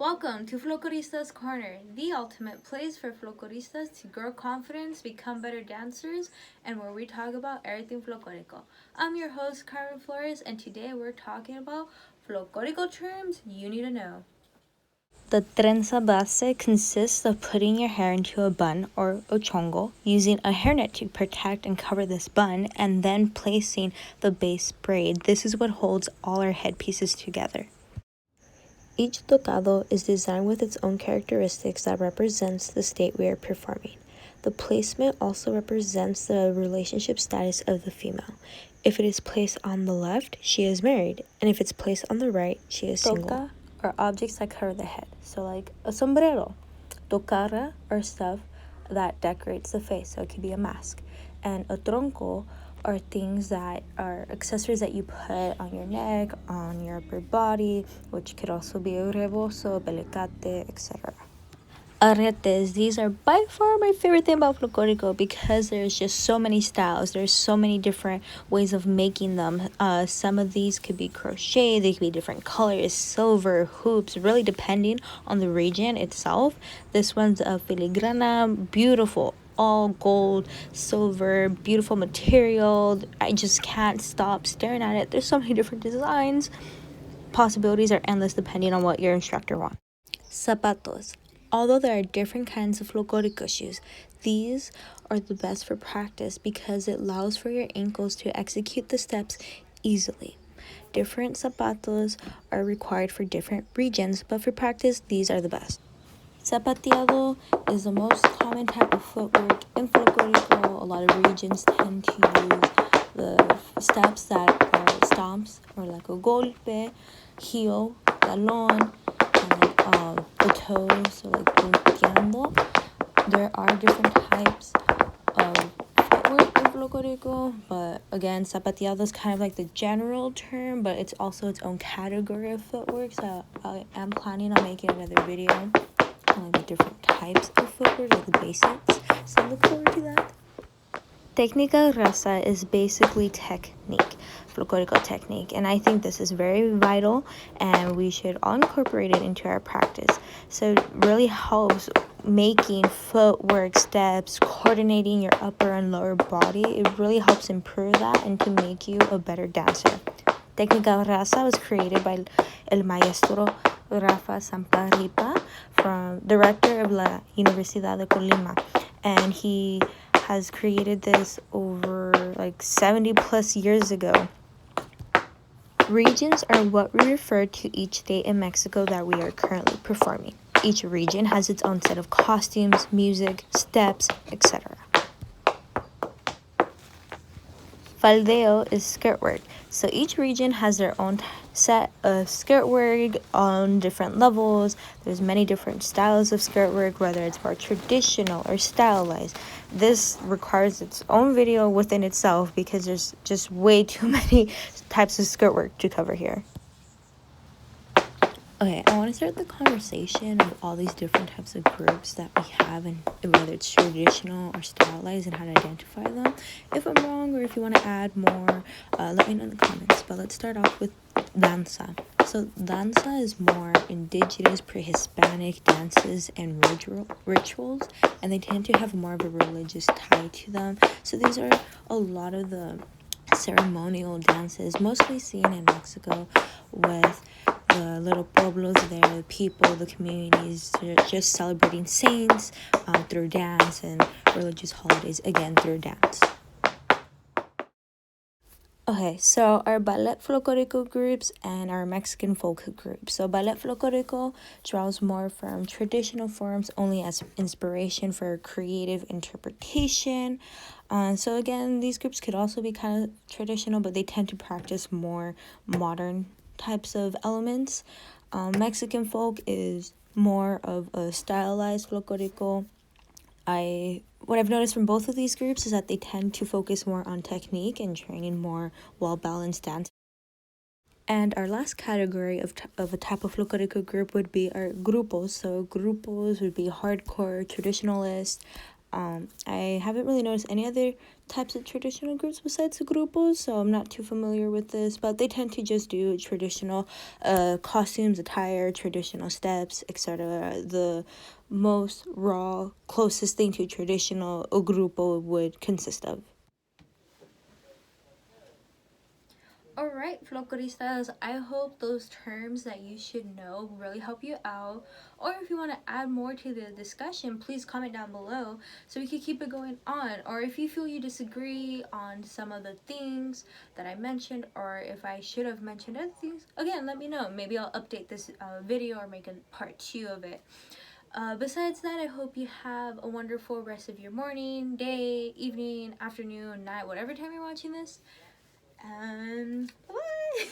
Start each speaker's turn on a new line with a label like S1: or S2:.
S1: Welcome to Folklorista's Corner, the ultimate place for folkloristas to grow confidence, become better dancers, and where we talk about everything folklorico. I'm your host, Carmen Flores, and today we're talking about folklorico terms you need to know.
S2: The trenza base consists of putting your hair into a bun or a chongo, using a hairnet to protect and cover this bun, and then placing the base braid. This is what holds all our headpieces together. Each tocado is designed with its own characteristics that represents the state we are performing. The placement also represents the relationship status of the female. If it is placed on the left, she is married, and if it's placed on the right, she is single. Toca are objects that cover the head, so like a sombrero. Tocara are stuff that decorates the face, so it could be a mask. And a tronco are things that are accessories that you put on your neck, on your upper body, which could also be a rebozo, pelecate, etc. Aretes, these are by far my favorite thing about Folklorico because there's just so many styles. There's so many different ways of making them. Some of these could be crochet, they could be different colors, silver, hoops, really depending on the region itself. This one's a filigrana, beautiful, all gold, silver, beautiful material. I just can't stop staring at it. There's so many different designs. Possibilities are endless depending on what your instructor wants. Zapatos. Although there are different kinds of folklorico shoes, these are the best for practice because it allows for your ankles to execute the steps easily. Different zapatos are required for different regions, but for practice, these are the best. Zapateado is the most common type of footwork in Folklorico. A lot of regions tend to use the steps that are stomps or like a golpe, heel, talón, and the toes, so like punteando. There are different types of footwork in Folklorico, but again, zapateado is kind of like the general term, but it's also its own category of footwork, so I am planning on making another video on like the different types of footwork, like the basics, so look forward to that. Tecnica RaZa is basically technique, Folklorico technique, and I think this is very vital and we should all incorporate it into our practice. So it really helps making footwork, steps, coordinating your upper and lower body. It really helps improve that and to make you a better dancer. Tecnica RaZa was created by el maestro RaZa from director of la Universidad de Colima, and he has created this over like 70 plus years ago. Regions are what we refer to each state in Mexico that we are currently performing. Each region has its own set of costumes, music, steps, etc. Faldeo is skirt work. So each region has their own set of skirt work on different levels. There's many different styles of skirt work, whether it's more traditional or stylized. This requires its own video within itself because there's just way too many types of skirt work to cover here. Okay, I want to start the conversation of all these different types of groups that we have and whether it's traditional or stylized and how to identify them. If I'm wrong or if you want to add more, let me know in the comments. But let's start off with danza. So danza is more indigenous, pre-Hispanic dances and rituals, and they tend to have more of a religious tie to them. So these are a lot of the ceremonial dances, mostly seen in Mexico with the little pueblos there, the people, the communities, just celebrating saints through dance and religious holidays, again, through dance. Okay, so our ballet folklorico groups and our Mexican folk groups. So ballet folklorico draws more from traditional forms only as inspiration for creative interpretation. So again, these groups could also be kind of traditional, but they tend to practice more modern types of elements. Mexican folk is more of a stylized folklorico. What I've noticed from both of these groups is that they tend to focus more on technique and training more well-balanced dance. And our last category of a type of folklorico group would be our grupos. So grupos would be hardcore, traditionalist, I haven't really noticed any other types of traditional groups besides the grupos, so I'm not too familiar with this, but they tend to just do traditional costumes, attire, traditional steps, etc. The most raw, closest thing to traditional a grupo would consist of.
S1: Alright, folkloristas, I hope those terms that you should know really help you out. Or if you want to add more to the discussion, please comment down below so we can keep it going on. Or if you feel you disagree on some of the things that I mentioned, or if I should have mentioned other things, again, let me know. Maybe I'll update this video or make a part 2 of it. Besides that, I hope you have a wonderful rest of your morning, day, evening, afternoon, night, whatever time you're watching this. And bye.